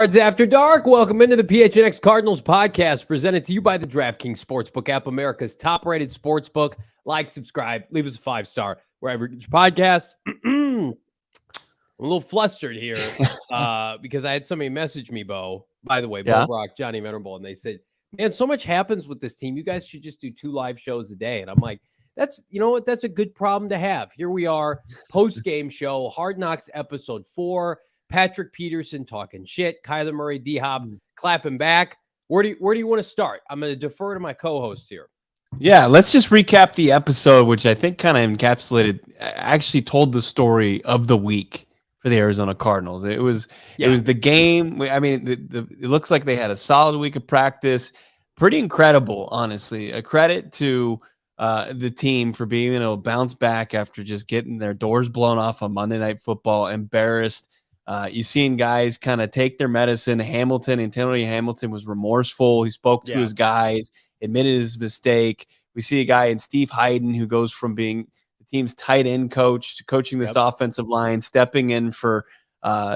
Cards After Dark. Welcome into the PHNX Cardinals podcast, presented to you by the DraftKings Sportsbook app, America's top-rated sportsbook. Like, subscribe, leave us a 5-star wherever you get your podcasts. I'm a little flustered here because I had somebody message me, Bo. By the way, Bo Brock, Johnny Venerable, and they said, "Man, so much happens with this team. You guys should just do 2 live shows a day." And I'm like, "That's a good problem to have." Here we are, post-game show, Hard Knocks episode 4. Patrick Peterson talking shit. Kyler Murray, D-Hop clapping back. Where do you want to start? I'm going to defer to my co-host here. Yeah, let's just recap the episode, which I think kind of encapsulated, actually told the story of the week for the Arizona Cardinals. It was the game. I mean, it looks like they had a solid week of practice. Pretty incredible, honestly. A credit to the team for being able to bounce back after just getting their doors blown off on Monday Night Football, embarrassed. You've seen guys kind of take their medicine. Antonio Hamilton was remorseful. He spoke to his guys, admitted his mistake. We see a guy in Steve Hayden who goes from being the team's tight end coach to coaching this offensive line, stepping in for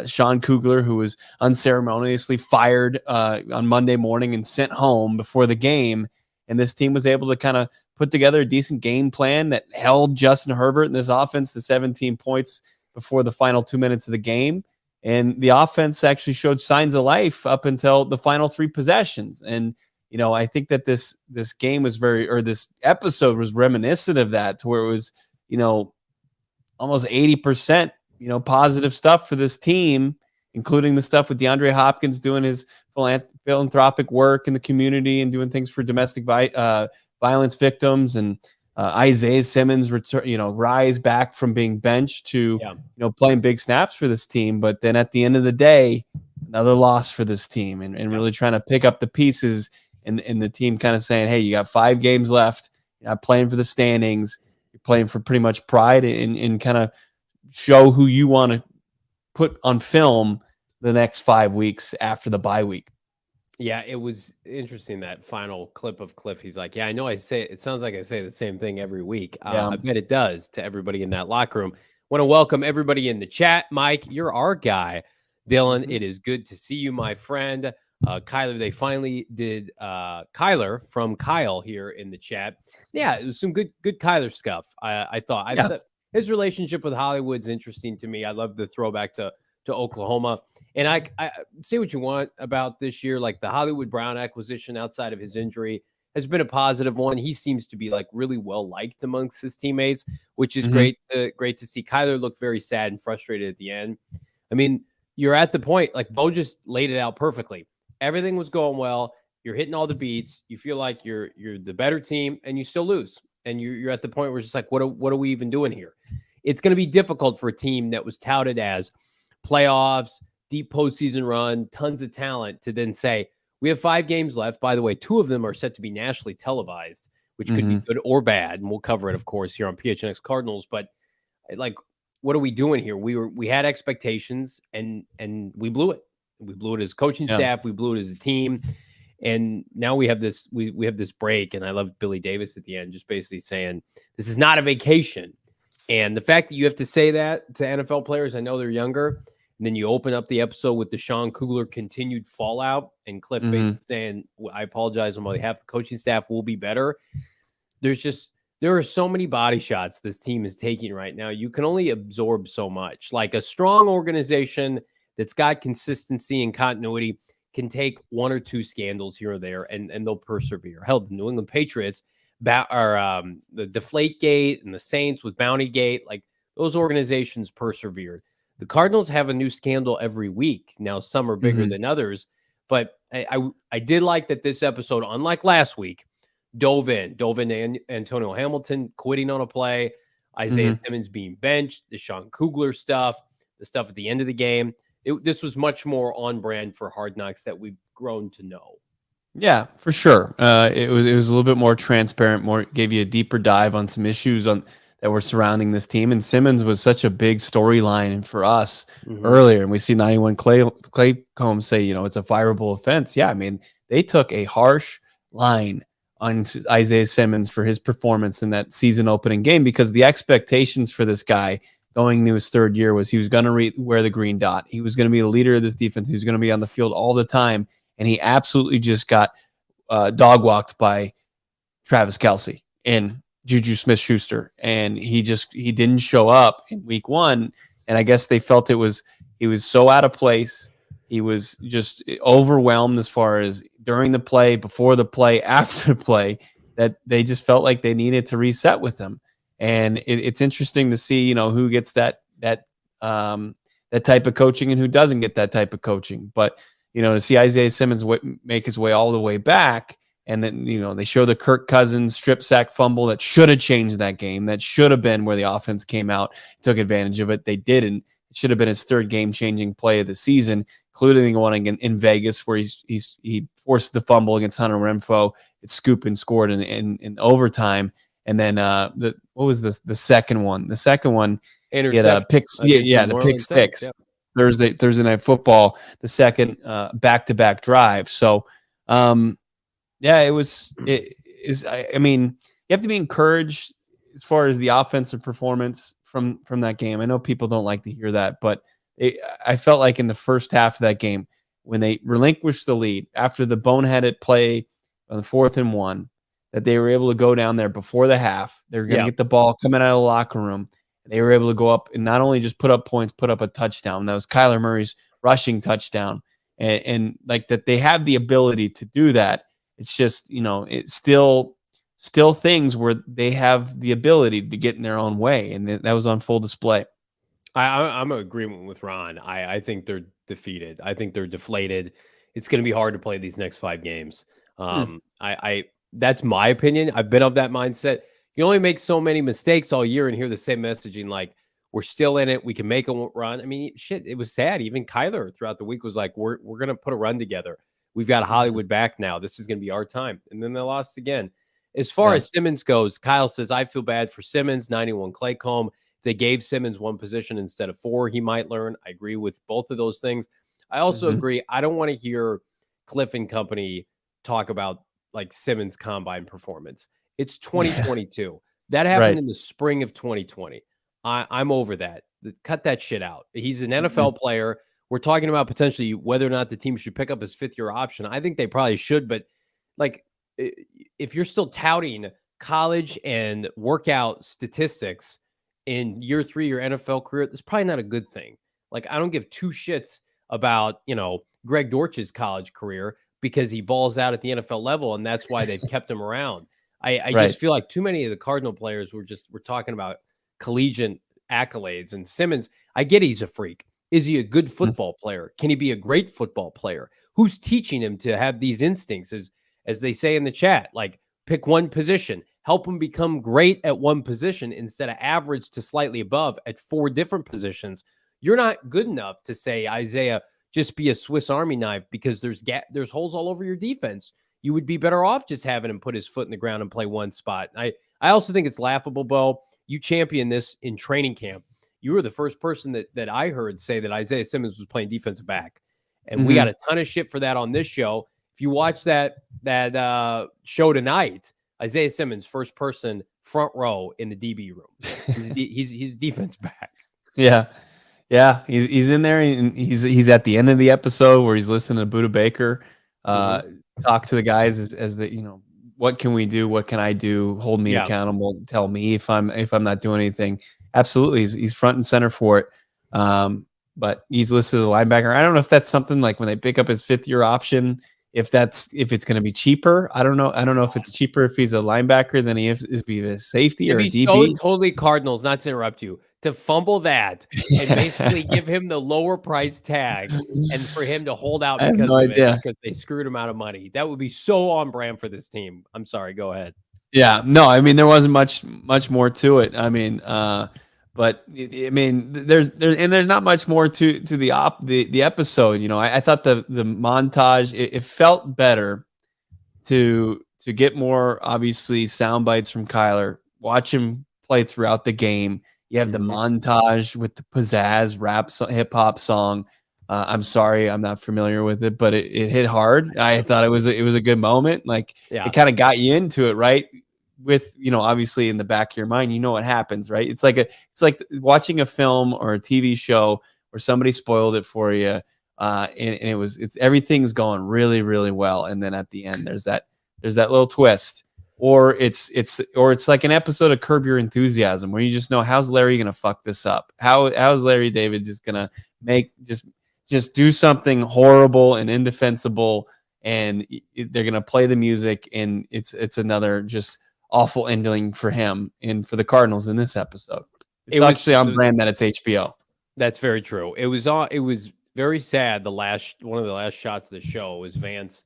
Sean Kugler, who was unceremoniously fired on Monday morning and sent home before the game. And this team was able to kind of put together a decent game plan that held Justin Herbert and this offense to 17 points before the final 2 minutes of the game. And the offense actually showed signs of life up until the final 3 possessions. And, you know, I think that this game was this episode was reminiscent of that, to where it was, you know, almost 80%, you know, positive stuff for this team, including the stuff with DeAndre Hopkins doing his philanthropic work in the community and doing things for domestic violence victims, and Isaiah Simmons rise back from being benched to playing big snaps for this team. But then at the end of the day, another loss for this team, and really trying to pick up the pieces, and the team kind of saying, hey, you got 5 games left. You're not playing for the standings. You're playing for pretty much pride, and kind of show who you want to put on film the next 5 weeks after the bye week. Yeah, it was interesting, that final clip of Cliff. He's like, yeah, I know it sounds like I say the same thing every week. I bet it does to everybody in that locker room. Want to welcome everybody in the chat. Mike, you're our guy. Dylan, it is good to see you, my friend. Kyler, they finally did Kyler from Kyle here in the chat. Yeah, it was some good Kyler stuff. I thought. His relationship with Hollywood's interesting to me. I love the throwback to Oklahoma. And I say what you want about this year, like the Hollywood Brown acquisition outside of his injury has been a positive one. He seems to be like really well liked amongst his teammates, which is great to see. Kyler looked very sad and frustrated at the end. I mean, you're at the point, like Bo just laid it out perfectly. Everything was going well. You're hitting all the beats. You feel like you're the better team, and you still lose. And you're at the point where it's just like, what are we even doing here? It's going to be difficult for a team that was touted as playoffs, deep postseason run, tons of talent, to then say, we have 5 games left. By the way, 2 of them are set to be nationally televised, which could be good or bad. And we'll cover it, of course, here on PHNX Cardinals. But like, what are we doing here? We had expectations, and we blew it. We blew it as coaching staff. We blew it as a team. And now we have this, we have this break. And I love Billy Davis at the end, just basically saying, this is not a vacation. And the fact that you have to say that to NFL players, I know they're younger, and then you open up the episode with the Sean Kugler continued fallout, and Cliff basically saying, I apologize on behalf of the coaching staff, will be better. There are so many body shots this team is taking right now. You can only absorb so much. Like, a strong organization that's got consistency and continuity can take 1 or 2 scandals here or there, and they'll persevere. Hell, the New England Patriots, the Deflategate, and the Saints with Bountygate, like, those organizations persevered. The Cardinals have a new scandal every week. Now, some are bigger than others, but I did like that this episode, unlike last week, dove in to Antonio Hamilton quitting on a play, Isaiah Simmons being benched, the Sean Kugler stuff, the stuff at the end of the game. This was much more on brand for Hard Knocks that we've grown to know. Yeah, for sure. It was a little bit more transparent, gave you a deeper dive on some issues that were surrounding this team. And Simmons was such a big storyline for us earlier. And we see 91 Clay Combs say, it's a fireable offense. Yeah, I mean, they took a harsh line on Isaiah Simmons for his performance in that season opening game, because the expectations for this guy going into his third year was he was going to wear the green dot. He was going to be the leader of this defense. He was going to be on the field all the time. And he absolutely just got dog walked by Travis Kelce and Juju Smith-Schuster. And he didn't show up in week 1. And I guess they felt he was so out of place. He was just overwhelmed as far as during the play, before the play, after the play, that they just felt like they needed to reset with him. And it's interesting to see, who gets that type of coaching and who doesn't get that type of coaching. But, to see Isaiah Simmons make his way all the way back, and then, they show the Kirk Cousins strip sack fumble that should have changed that game. That should have been where the offense came out, took advantage of it. They didn't. It should have been his third game-changing play of the season, including the one in Vegas where he forced the fumble against Hunter Renfrow. It scooped and scored in overtime. And then what was the second one? The second one, he had a pick. The pick six. Yeah. Thursday Night Football. The second back-to-back drive. So, it was. I mean, you have to be encouraged as far as the offensive performance from that game. I know people don't like to hear that, but I felt like in the first half of that game, when they relinquished the lead after the boneheaded play on the 4th and 1, that they were able to go down there before the half. They were going to get the ball coming out of the locker room. And they were able to go up and not only just put up points, put up a touchdown. That was Kyler Murray's rushing touchdown. And like that, they have the ability to do that. It's just, it's still things where they have the ability to get in their own way. And that was on full display. I'm in agreement with Ron. I think they're defeated. I think they're deflated. It's going to be hard to play these next 5 games. That's my opinion. I've been of that mindset. You only make so many mistakes all year and hear the same messaging like, we're still in it. We can make a run. I mean, shit, it was sad. Even Kyler throughout the week was like, we're going to put a run together. We've got Hollywood back now. This is going to be our time. And then they lost again. As far as Simmons goes, Kyle says, I feel bad for Simmons, 91 Claycomb. If they gave Simmons 1 position instead of 4, he might learn. I agree with both of those things. I also agree. I don't want to hear Cliff and company talk about like Simmons' combine performance. It's 2022. That happened in the spring of 2020. I'm over that. Cut that shit out. He's an NFL player. We're talking about potentially whether or not the team should pick up his 5th-year option. I think they probably should, but like if you're still touting college and workout statistics in year 3 of your NFL career, that's probably not a good thing. Like I don't give 2 shits about, Greg Dortch's college career because he balls out at the NFL level, and that's why they've kept him around. I just feel like too many of the Cardinal players we're talking about collegiate accolades. And Simmons, I get he's a freak. Is he a good football player? Can he be a great football player? Who's teaching him to have these instincts, as they say in the chat? Like pick one position, help him become great at one position instead of average to slightly above at 4 different positions. You're not good enough to say, Isaiah, just be a Swiss Army knife because there's holes all over your defense. You would be better off just having him put his foot in the ground and play one spot. I also think it's laughable, Bo. You championed this in training camp. You were the first person that I heard say that Isaiah Simmons was playing defensive back. And we got a ton of shit for that on this show. If you watch that show tonight, Isaiah Simmons, first person front row in the DB room. He's defense back. Yeah. He's in there, and he's at the end of the episode where he's listening to Buda Baker talk to the guys as the, what can we do? What can I do? Hold me accountable. Tell me if I'm not doing anything. Absolutely. He's front and center for it. But he's listed as a linebacker. I don't know if that's something like when they pick up his 5th-year option, if it's going to be cheaper. I don't know. I don't know if it's cheaper if he's a linebacker than if he's a safety or a DB. So totally Cardinals, not to interrupt you, to fumble that and basically give him the lower price tag and for him to hold out because they screwed him out of money. That would be so on brand for this team. I'm sorry. Go ahead. Yeah, no, I mean, there wasn't much more to it. I mean, but I mean, there's not much more to the episode. I thought the montage, it felt better to get more, obviously, sound bites from Kyler, watch him play throughout the game. You have the montage with the pizzazz rap hip hop song. I'm sorry, I'm not familiar with it, but it hit hard. I thought it was a good moment. Like it kind of got you into it, right? with, obviously in the back of your mind, what happens, right? It's like watching a film or a TV show where somebody spoiled it for you. And it's everything's going really, really well. And then at the end, there's that little twist, or it's like an episode of Curb Your Enthusiasm where you just know, how's Larry going to fuck this up? How's Larry David just going to make just do something horrible and indefensible, and they're going to play the music, and it's another just awful ending for him and for the Cardinals in this episode. It's actually on brand that it's HBO. That's very true. It was very sad. One of the last shots of the show was Vance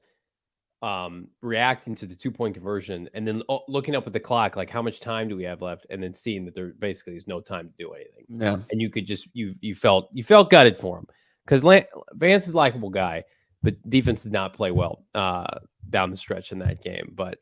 reacting to the 2-point conversion, and then looking up at the clock, like, how much time do we have left, and then seeing that there basically is no time to do anything. Yeah. And you could just you felt gutted for him, because Vance is a likable guy, but defense did not play well down the stretch in that game. But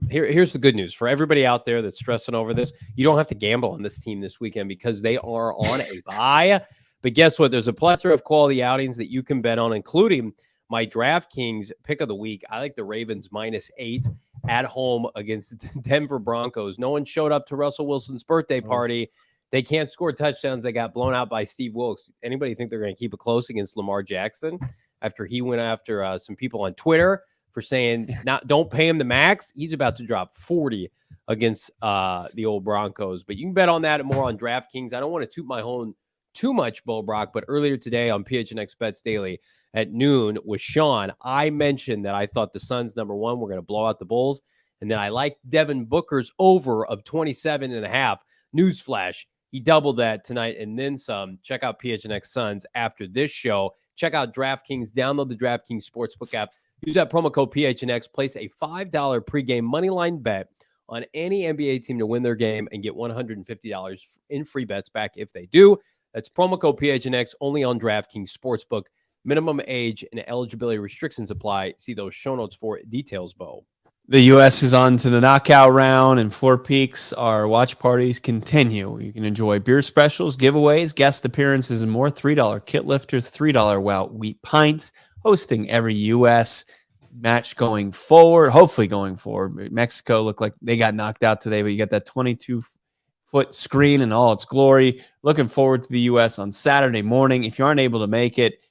here's the good news for everybody out there that's stressing over this: you don't have to gamble on this team this weekend because they are on a bye. But guess what? There's a plethora of quality outings that you can bet on, including my DraftKings pick of the week. I like the Ravens -8 at home against the Denver Broncos. No one showed up to Russell Wilson's birthday party. They can't score touchdowns. They got blown out by Steve Wilkes. Anybody think they're going to keep it close against Lamar Jackson after he went after some people on Twitter for saying don't pay him the max? He's about to drop 40 against the old Broncos. But you can bet on that and more on DraftKings. I don't want to toot my horn too much, Bo Brock, but earlier today on PHNX Bets Daily at noon with Sean, I mentioned that I thought the Suns, number one, were going to blow out the Bulls. And then I liked Devin Booker's over of 27.5. Newsflash, he doubled that tonight and then some. Check out PHNX Suns after this show. Check out DraftKings. Download the DraftKings Sportsbook app. Use that promo code PHNX. Place a $5 pregame moneyline bet on any NBA team to win their game and get $150 in free bets back if they do. That's promo code PHNX only on DraftKings Sportsbook. Minimum age and eligibility restrictions apply. See those show notes for details, Bo. The U.S. is on to the knockout round, and Four Peaks, our watch parties continue. You can enjoy beer specials, giveaways, guest appearances, and more. $3 kit lifters, $3 Wild Wheat pints, hosting every U.S. match going forward, hopefully going forward. Mexico looked like they got knocked out today, but you got that 22-foot screen in all its glory. Looking forward to the U.S. on Saturday morning. If you aren't able to make it,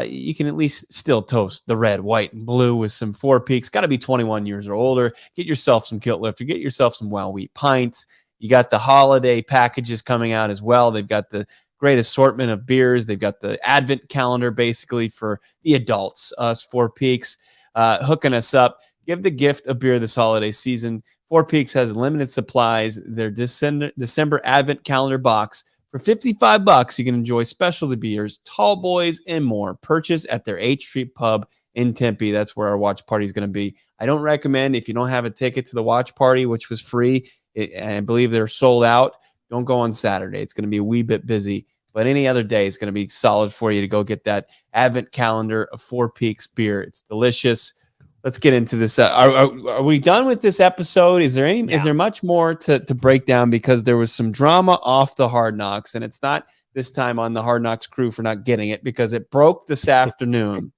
you can at least still toast the red, white, and blue with some Four Peaks. Got to be 21 years or older. Get yourself some Kilt Lifter. Get yourself some Wild Wheat pints. You got the holiday packages coming out as well. They've got the great assortment of beers. They've got the advent calendar basically for the adults. Us Four Peaks hooking us up. Give the gift of beer this holiday season. Four Peaks has limited supplies. Their December advent calendar box. For $55, you can enjoy specialty beers, tall boys, and more. Purchase at their 8th Street Pub in Tempe. That's where our watch party is going to be. I don't recommend, if you don't have a ticket to the watch party, which was free, and I believe they're sold out, don't go on Saturday. It's going to be a wee bit busy. But any other day, it's going to be solid for you to go get that advent calendar of Four Peaks beer. It's delicious. Let's get into this. Are we done with this episode? Is there Is there much more to break down? Because there was some drama off the Hard Knocks, and it's not this time on the Hard Knocks crew for not getting it, because it broke this afternoon.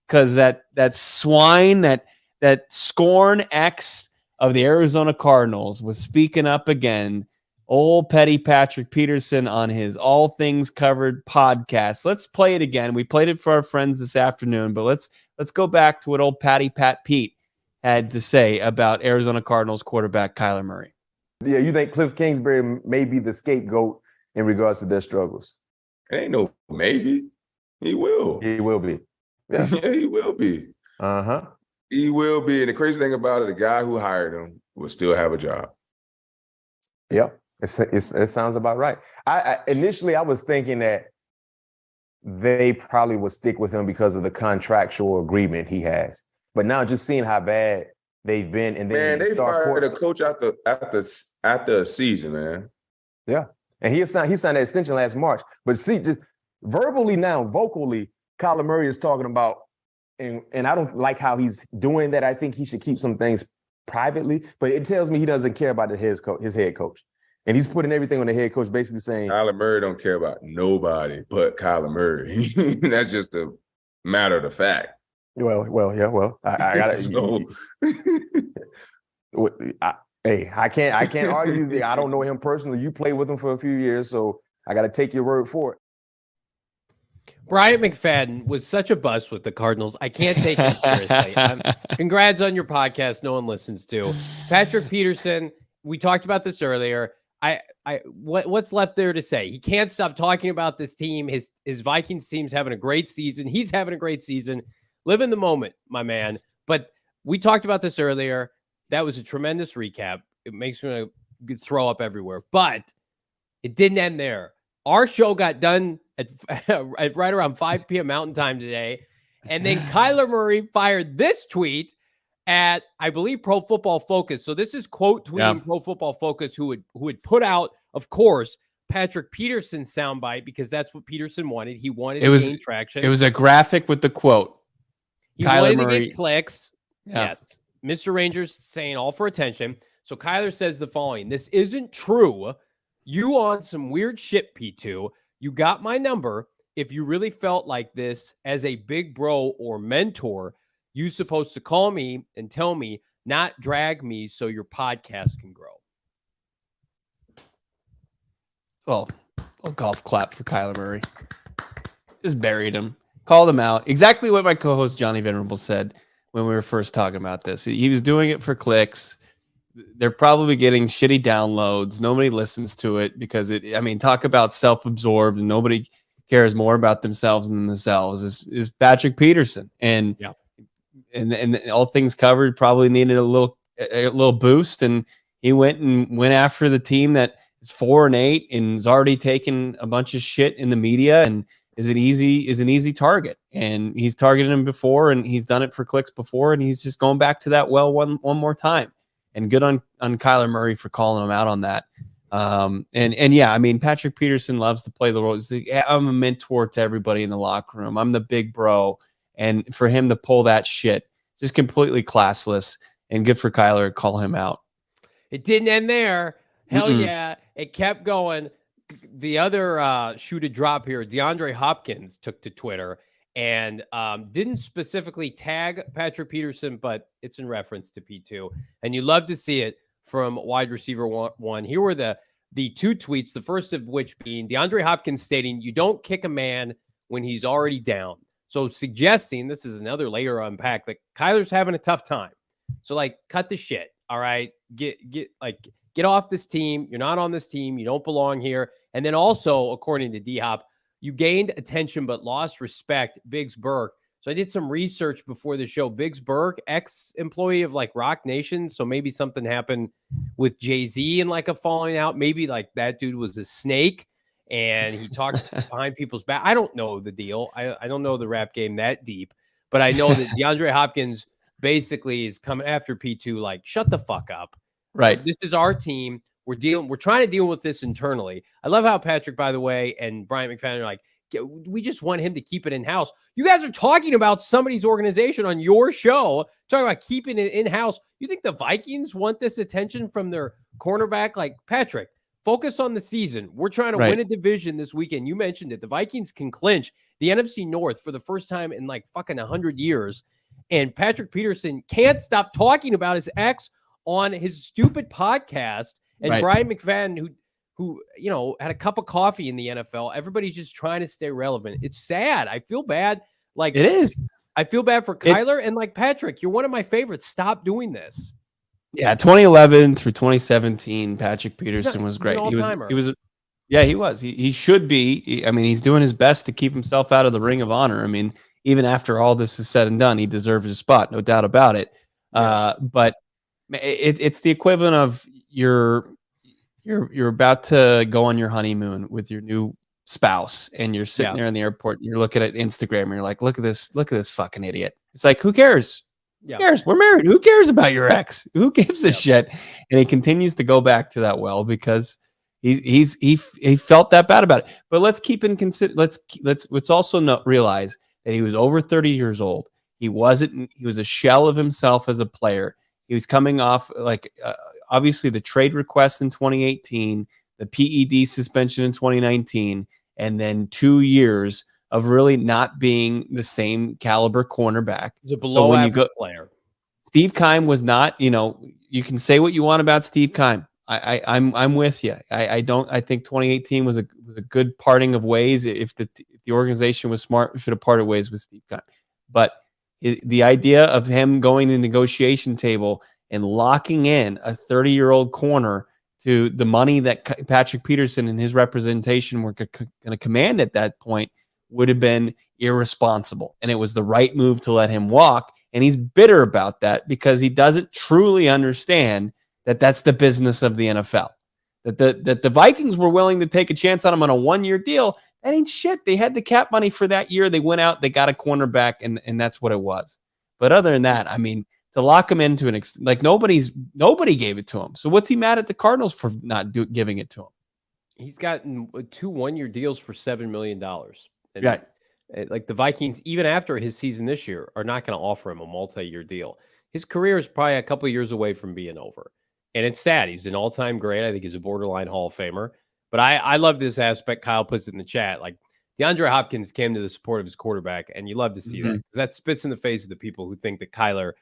Because that swine, that scorn X of the Arizona Cardinals was speaking up again. Old petty Patrick Peterson on his All Things Covered podcast. Let's play it again. We played it for our friends this afternoon, but let's go back to what old Pat Pete had to say about Arizona Cardinals quarterback Kyler Murray. Yeah, you think Cliff Kingsbury may be the scapegoat in regards to their struggles? It ain't no maybe. He will. He will be. Yeah, yeah, he will be. Uh-huh. He will be. And the crazy thing about it, the guy who hired him will still have a job. Yep. It sounds about right. Initially, I was thinking that they probably would stick with him because of the contractual agreement he has. But now just seeing how bad they've been, and then they fired a coach after a season, man. Yeah, and he signed that extension last March. But see, just vocally, Kyler Murray is talking about, and I don't like how he's doing that. I think he should keep some things privately. But it tells me he doesn't care about his head coach. And he's putting everything on the head coach, basically saying Kyler Murray don't care about nobody but Kyler Murray. That's just a matter of the fact. Well, I got it. So, Hey, I can't argue. I don't know him personally. You played with him for a few years, so I got to take your word for it. Bryant McFadden was such a bust with the Cardinals. I can't take him seriously. Congrats on your podcast. No one listens to Patrick Peterson. We talked about this earlier. What's left there to say? He can't stop talking about this team. His Vikings team's having a great season. He's having a great season. Live in the moment, my man. But we talked about this earlier. That was a tremendous recap. It makes me throw up everywhere. But it didn't end there. Our show got done at right around 5 p.m. Mountain Time today. And then Kyler Murray fired this tweet at, I believe, Pro Football Focus. So this is quote tweeting Pro Football Focus, who had put out, of course, Patrick Peterson's soundbite, because that's what Peterson wanted. He wanted to gain traction. It was a graphic with the quote. He wanted to get clicks. Yeah. Yes. Mr. Rangers saying all for attention. So Kyler says the following: "This isn't true. You on some weird shit, P2. You got my number. If you really felt like this as a big bro or mentor, you supposed to call me and tell me, not drag me so your podcast can grow." Well, a golf clap for Kyler Murray. Just buried him. Called him out. Exactly what my co-host Johnny Venerable said when we were first talking about this. He was doing it for clicks. They're probably getting shitty downloads. Nobody listens to it because talk about self-absorbed, and nobody cares more about themselves than themselves is Patrick Peterson. And all things covered, probably needed a little boost. And he went after the team that is 4-8 and is already taken a bunch of shit in the media and is an easy target. And he's targeted him before, and he's done it for clicks before, and he's just going back to that well one more time. And good on Kyler Murray for calling him out on that. Patrick Peterson loves to play the role. He's like, I'm a mentor to everybody in the locker room. I'm the big bro. And for him to pull that shit, just completely classless, and good for Kyler to call him out. It didn't end there. Hell yeah. It kept going. The other shoe to drop here, DeAndre Hopkins took to Twitter and didn't specifically tag Patrick Peterson, but it's in reference to P2. And you love to see it from wide receiver one. Here were the two tweets, the first of which being DeAndre Hopkins stating, "You don't kick a man when he's already down." So suggesting, this is another layer to unpack, that Kyler's having a tough time. So cut the shit. All right. Get off this team. You're not on this team. You don't belong here. And then also, according to D-Hop, you gained attention but lost respect, Biggs Burke. So I did some research before the show. Biggs Burke, ex-employee of Rock Nation. So maybe something happened with Jay-Z and a falling out. Maybe that dude was a snake and he talked behind people's back. I don't know the deal. I don't know the rap game that deep, but I know that DeAndre Hopkins basically is coming after P2, shut the fuck up. Right. This is our team. We're trying to deal with this internally. I love how Patrick, by the way, and Bryant McFadden are we just want him to keep it in-house. You guys are talking about somebody's organization on your show, talking about keeping it in-house. You think the Vikings want this attention from their cornerback? Patrick, focus on the season. We're trying to win a division this weekend. You mentioned it. The Vikings can clinch the NFC North for the first time in fucking 100 years. And Patrick Peterson can't stop talking about his ex on his stupid podcast. And Brian McFadden, who had a cup of coffee in the NFL. Everybody's just trying to stay relevant. It's sad. I feel bad. It is. I feel bad for Kyler and Patrick. You're one of my favorites. Stop doing this. Yeah, 2011 through 2017, Patrick Peterson was great. He was. He should be. He's doing his best to keep himself out of the Ring of Honor. Even after all this is said and done, he deserves a spot, no doubt about it. Yeah. But it's the equivalent of you're about to go on your honeymoon with your new spouse, and you're sitting there in the airport and you're looking at Instagram and you're like, look at this fucking idiot. It's who cares? Who cares? We're married. Who cares about your ex? Who gives a shit? And he continues to go back to that well because he felt that bad about it. But let's keep in consider. Let's also realize that he was over 30 years old. He was a shell of himself as a player. He was coming off obviously the trade request in 2018, the PED suspension in 2019, and then 2 years of really not being the same caliber cornerback. He's a below average player. Steve Keim was not, you can say what you want about Steve Keim. I'm with you. I think 2018 was a good parting of ways. If the organization was smart, should have parted ways with Steve Keim. But the idea of him going to the negotiation table and locking in a 30-year-old corner to the money that Patrick Peterson and his representation were going to command at that point would have been irresponsible. And it was the right move to let him walk. And he's bitter about that because he doesn't truly understand that that's the business of the NFL. That the Vikings were willing to take a chance on him on a 1-year deal. That ain't shit. They had the cap money for that year. They went out, they got a cornerback, and that's what it was. But other than that, I mean, to lock him into nobody gave it to him. So what's he mad at the Cardinals for not giving it to him? He's gotten 2 1-year deals for $7 million. And right. Like the Vikings, even after his season this year, are not going to offer him a multi-year deal. His career is probably a couple of years away from being over. And it's sad. He's an all-time great. I think he's a borderline Hall of Famer. But I love this aspect. Kyle puts it in the chat. Like DeAndre Hopkins came to the support of his quarterback, and you love to see that because that spits in the face of the people who think that Kyler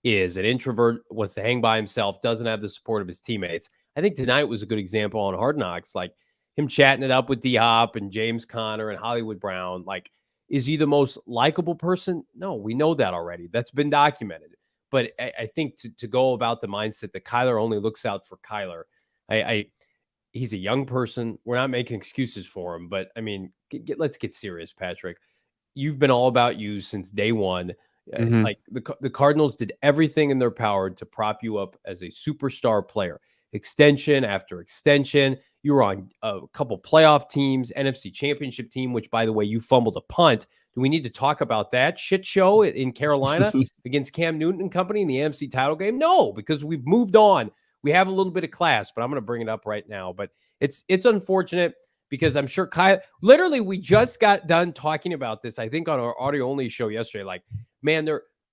is an introvert, wants to hang by himself, doesn't have the support of his teammates. I think tonight was a good example on Hard Knocks, like him chatting it up with D-Hop and James Conner and Hollywood Brown. Like, is he the most likable person? No, we know that already. That's been documented. But I think to go about the mindset that Kyler only looks out for Kyler, he's a young person. We're not making excuses for him. But, I mean, let's get serious, Patrick. You've been all about you since day one. Like the Cardinals did everything in their power to prop you up as a superstar player. Extension after extension. You were on a couple playoff teams, NFC Championship team, which, by the way, you fumbled a punt. Do we need to talk about that shit show in Carolina against Cam Newton and company in the NFC title game? No, because we've moved on. We have a little bit of class, but I'm going to bring it up right now. But it's unfortunate because I'm sure literally we just got done talking about this, I think, on our audio-only show yesterday. Like, man,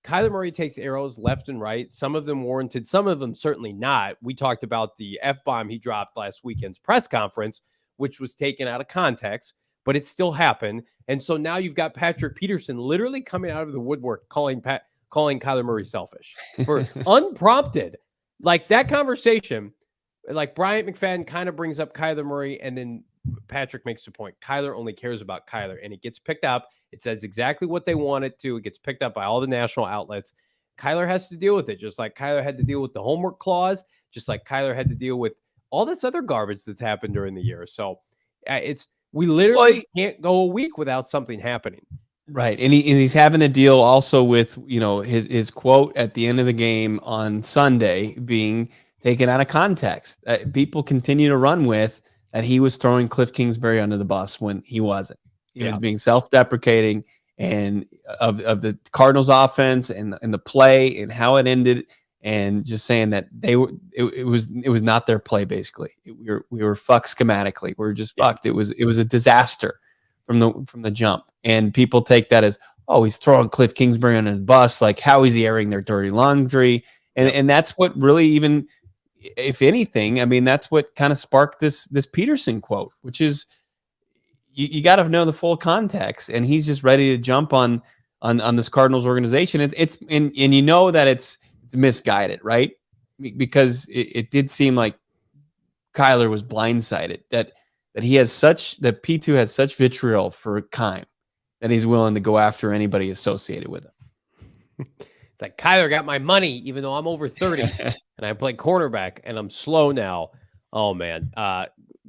Kyler Murray takes arrows left and right. Some of them warranted, some of them certainly not. We talked about the F-bomb he dropped last weekend's press conference, which was taken out of context, but it still happened. And so now you've got Patrick Peterson literally coming out of the woodwork calling Kyler Murray selfish for unprompted. Like that conversation, like Bryant McFadden kind of brings up Kyler Murray, and then Patrick makes the point. Kyler only cares about Kyler, and it gets picked up. It says exactly what they want it to. It gets picked up by all the national outlets. Kyler has to deal with it, just like Kyler had to deal with the homework clause, just like Kyler had to deal with all this other garbage that's happened during the year. So we literally can't go a week without something happening. Right. And he's having to deal also with, his quote at the end of the game on Sunday being taken out of context. People continue to run with that he was throwing Cliff Kingsbury under the bus when he wasn't. He was being self-deprecating and of the Cardinals offense and the play and how it ended, and just saying that it was not their play. Basically, we were fucked schematically. We were just fucked. It was a disaster from the jump, and people take that as, oh, he's throwing Cliff Kingsbury on his bus. Like, how is he airing their dirty laundry? And that's what really, even if anything, I mean, that's what kind of sparked this Peterson quote, which is, you got to know the full context, and he's just ready to jump on this Cardinals organization. It's you know that it's misguided, right? Because it did seem like Kyler was blindsided that P2 has such vitriol for Keim that he's willing to go after anybody associated with him. It's like, Kyler got my money, even though I'm over 30 and I play cornerback and I'm slow now. Oh man.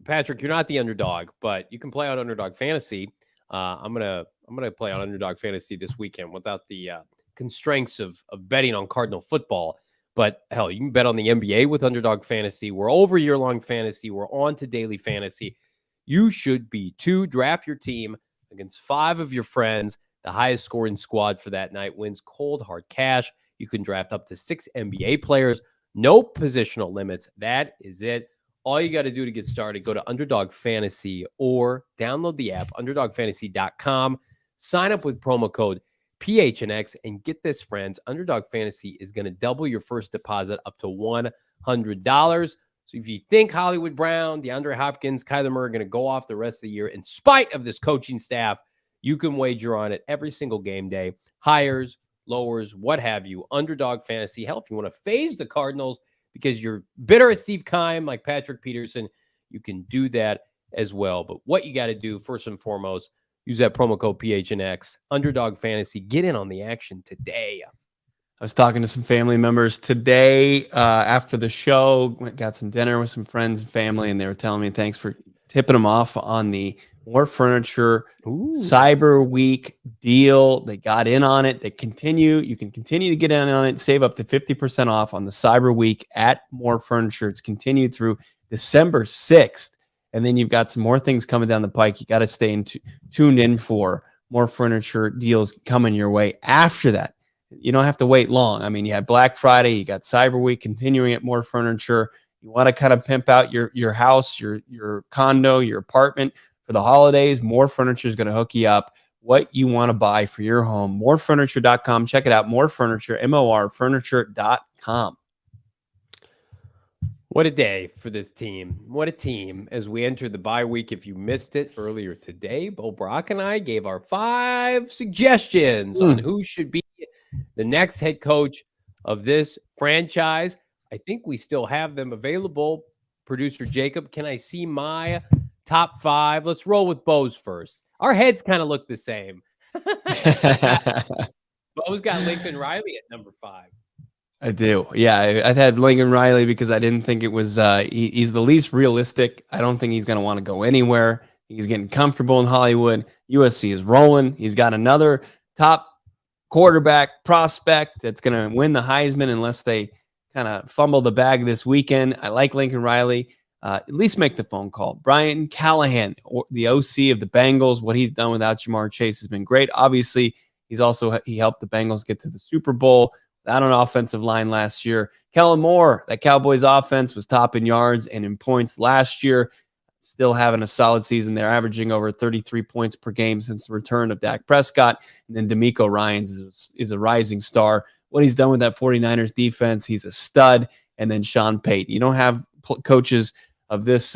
Patrick, you're not the underdog, but you can play on Underdog Fantasy. I'm gonna play on Underdog Fantasy this weekend without the constraints of betting on Cardinal football. But hell, you can bet on the NBA with Underdog Fantasy. We're over year-long fantasy. We're on to daily fantasy. You should be too. Draft your team against 5 of your friends. The highest scoring squad for that night wins cold hard cash. You can draft up to 6 NBA players. No positional limits. That is it. All you got to do to get started, go to Underdog Fantasy or download the app, underdogfantasy.com. Sign up with promo code PHNX, and get this, friends. Underdog Fantasy is going to double your first deposit up to $100. So if you think Hollywood Brown, DeAndre Hopkins, Kyler Murray are going to go off the rest of the year in spite of this coaching staff, you can wager on it every single game day. Hires, lowers, what have you. Underdog Fantasy. Hell, if you want to phase the Cardinals because you're bitter at Steve Keim like Patrick Peterson, you can do that as well. But what you got to do first and foremost, use that promo code PHNX, Underdog Fantasy. Get in on the action today. I was talking to some family members today after the show, got some dinner with some friends and family, and they were telling me thanks for tipping them off on the More Furniture Cyber Week deal. They got in on it. You can continue to get in on it, save up to 50% off on the Cyber Week at More Furniture. It's continued through December 6th. And then you've got some more things coming down the pike. You got to stay tuned in for more furniture deals coming your way after that. You don't have to wait long. I mean, you had Black Friday, you got Cyber Week continuing at More Furniture. You want to kind of pimp out your house, your condo, your apartment for the holidays. More Furniture is going to hook you up what you want to buy for your home. Morefurniture.com. Check it out. More Furniture, morfurniture.com. What a day for this team. What a team as we enter the bye week. If you missed it earlier today, Bo Brock and I gave our 5 suggestions on who should be the next head coach of this franchise. I think we still have them available. Producer Jacob, can I see my top 5? Let's roll with Bo's first. Our heads kind of look the same. Bo's got Lincoln Riley at number 5. I do. Yeah, I've had Lincoln Riley because I didn't think it was he's the least realistic. I don't think he's going to want to go anywhere. He's getting comfortable in Hollywood. USC is rolling. He's got another top quarterback prospect that's going to win the Heisman unless they kind of fumble the bag this weekend. I like Lincoln Riley. At least make the phone call. Brian Callahan, the OC of the Bengals, what he's done without Jamar Chase has been great. Obviously, he helped the Bengals get to the Super Bowl. Out on offensive line last year. Kellen Moore, that Cowboys offense was top in yards and in points last year. Still having a solid season. They're averaging over 33 points per game since the return of Dak Prescott. And then DeMeco Ryans is a rising star. What he's done with that 49ers defense, he's a stud. And then Sean Payton. You don't have coaches of this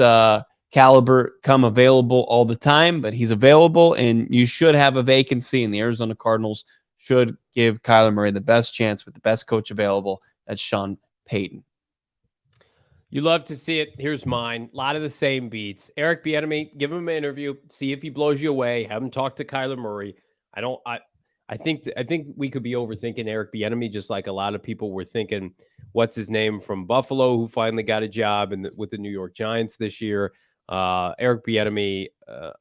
caliber come available all the time, but he's available, and you should have a vacancy, and the Arizona Cardinals should give Kyler Murray the best chance with the best coach available. That's Sean Payton. You love to see it. Here's mine. A lot of the same beats. Eric Bieniemy, give him an interview. See if he blows you away. Have him talk to Kyler Murray. I think we could be overthinking Eric Bieniemy, just like a lot of people were thinking. What's his name from Buffalo, who finally got a job with the New York Giants this year? Eric Bieniemy,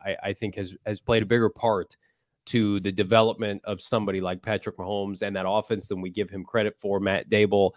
I think has played a bigger part to the development of somebody like Patrick Mahomes and that offense than we give him credit for. Brian Dable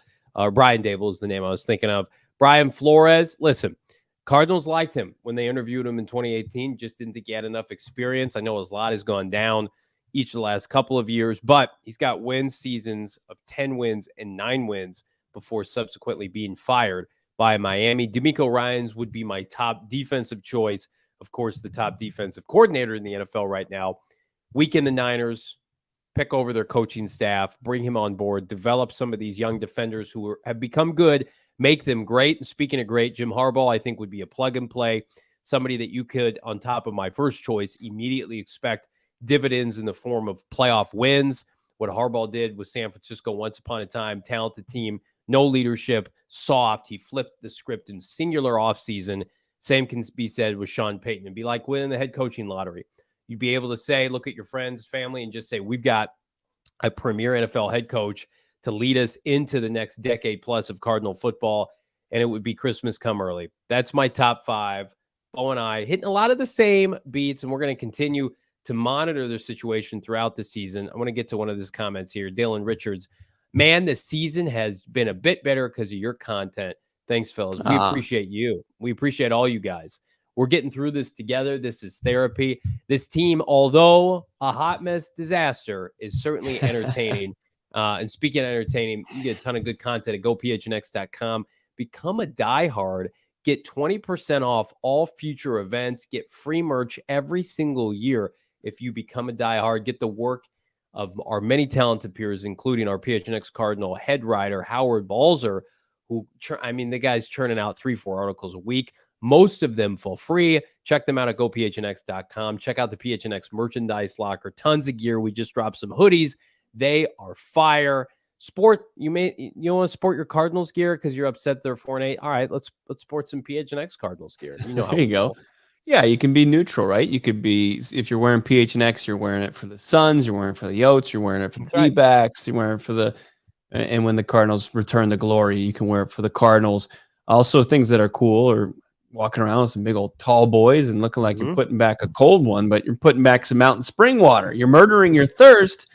is the name I was thinking of. Brian Flores, listen, Cardinals liked him when they interviewed him in 2018, just didn't think he had enough experience. I know his lot has gone down each of the last couple of years, but he's got seasons of 10 wins and 9 wins before subsequently being fired by Miami. DeMeco Ryans would be my top defensive choice. Of course, the top defensive coordinator in the NFL right now. Weaken the Niners, pick over their coaching staff, bring him on board, develop some of these young defenders who have become good, make them great. And speaking of great, Jim Harbaugh, I think, would be a plug and play, somebody that you could, on top of my first choice, immediately expect dividends in the form of playoff wins. What Harbaugh did with San Francisco once upon a time, talented team, no leadership, soft. He flipped the script in singular offseason. Same can be said with Sean Payton. It'd be like winning the head coaching lottery. You'd be able to say, look at your friends, family, and just say, we've got a premier NFL head coach to lead us into the next decade plus of Cardinal football, and it would be Christmas come early. That's my top 5. Bo and I hitting a lot of the same beats, and we're going to continue to monitor their situation throughout the season. I want to get to one of his comments here. Dalen Richards, man, the season has been a bit better because of your content. Thanks, fellas. We appreciate you. We appreciate all you guys. We're getting through this together. This is therapy. This team, although a hot mess disaster, is certainly entertaining. And speaking of entertaining, you get a ton of good content at gophnx.com. Become a diehard. Get 20% off all future events. Get free merch every single year if you become a diehard. Get the work of our many talented peers, including our PHNX Cardinal head writer, Howard Balzer, who, the guy's churning out 3-4 articles a week. Most of them for free. Check them out at gophnx.com. Check out the PHNX merchandise locker. Tons of gear. We just dropped some hoodies. They are fire. You want to sport your Cardinals gear because you're upset they're 4-8. All right, let's sport some PHNX Cardinals gear. You know how there you go. Yeah, you can be neutral, right? You could be, if you're wearing PHNX, you're wearing it for the Suns, you're wearing it for the Yotes, you're wearing it for the D-backs, you're wearing it for the, and when the Cardinals return the glory, you can wear it for the Cardinals. Also, things that are cool are walking around with some big old tall boys and looking like you're putting back a cold one, but you're putting back some mountain spring water. You're murdering your thirst.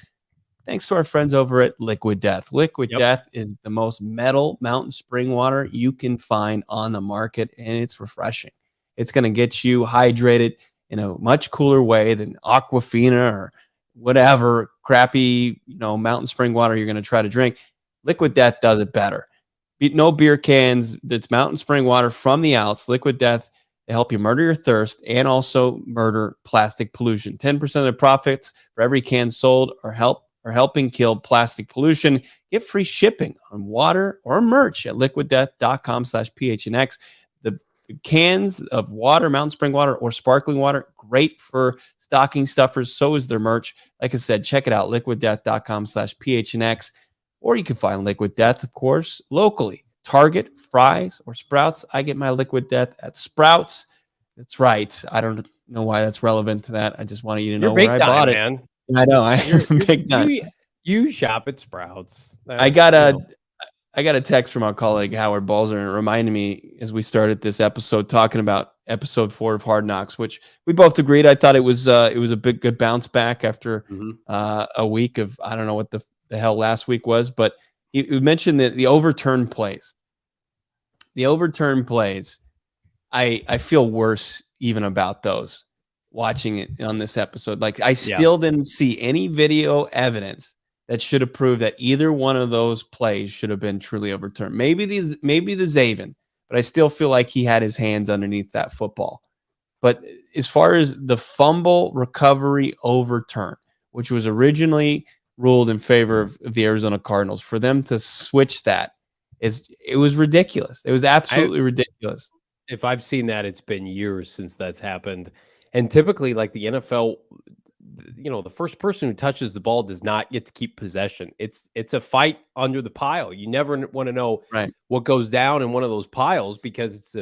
Thanks to our friends over at Liquid Death. Liquid Death is the most metal mountain spring water you can find on the market, and it's refreshing. It's going to get you hydrated in a much cooler way than Aquafina or whatever crappy, mountain spring water you're going to try to drink. Liquid Death does it better. No beer cans. That's mountain spring water from the Alps. Liquid Death, they help you murder your thirst and also murder plastic pollution. 10% of the profits for every can sold are helping kill plastic pollution. Get free shipping on water or merch at liquiddeath.com/PHNX. The cans of water, mountain spring water or sparkling water, great for stocking stuffers. So is their merch. Like I said, check it out, liquiddeath.com/PHNX. Or you can find Liquid Death, of course, locally. Target, Fry's, or Sprouts. I get my Liquid Death at Sprouts. That's right. I don't know why that's relevant to that. I just wanted you to know where I bought it. Man. I know. I'm big time. You shop at Sprouts. I got a text from our colleague Howard Balzer, and it reminded me as we started this episode talking about episode 4 of Hard Knocks, which we both agreed. I thought it was a good bounce back after a week of, I don't know what the hell last week was, but you mentioned the overturned plays. The overturned plays, I feel worse even about those watching it on this episode. Like I still didn't see any video evidence that should have proved that either one of those plays should have been truly overturned. Maybe the Zaven, but I still feel like he had his hands underneath that football. But as far as the fumble recovery overturn, which was originally ruled in favor of the Arizona Cardinals, for them to switch that, it was ridiculous. It was absolutely ridiculous. If I've seen that, it's been years since that's happened. And typically, like the NFL, the first person who touches the ball does not get to keep possession. It's a fight under the pile. You never want to know what goes down in one of those piles because it's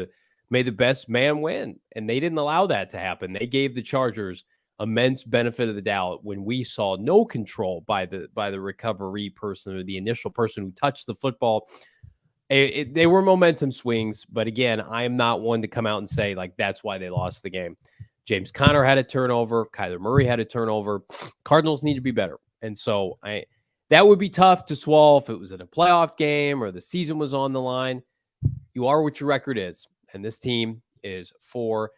may the best man win. And they didn't allow that to happen. They gave the Chargers immense benefit of the doubt when we saw no control by the recovery person or the initial person who touched the football. They were momentum swings, but again, I am not one to come out and say like that's why they lost the game. James Conner had a turnover. Kyler Murray had a turnover. Cardinals need to be better, and so that would be tough to swallow if it was in a playoff game or the season was on the line. You are what your record is, and this team is 4-8.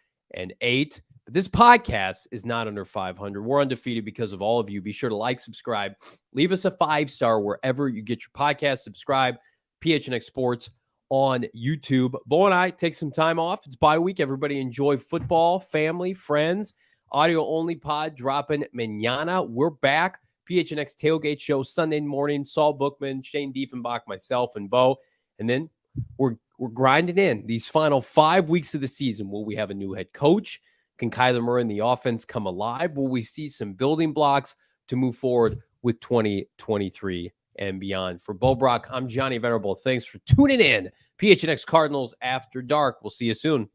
But this podcast is not under 500. We're undefeated because of all of you. Be sure to like, subscribe, leave us a 5-star wherever you get your podcast. Subscribe, PHNX Sports on YouTube. Bo and I take some time off. It's bye week. Everybody enjoy football, family, friends. Audio only pod dropping mañana. We're back. PHNX Tailgate Show Sunday morning. Saul Bookman, Shane Diefenbach, myself, and Bo. And then we're grinding in these final 5 weeks of the season. Will we have a new head coach? Can Kyler Murray and the offense come alive? Will we see some building blocks to move forward with 2023 and beyond? For Bo Brock, I'm Johnny Venerable. Thanks for tuning in. PHNX Cardinals After Dark. We'll see you soon.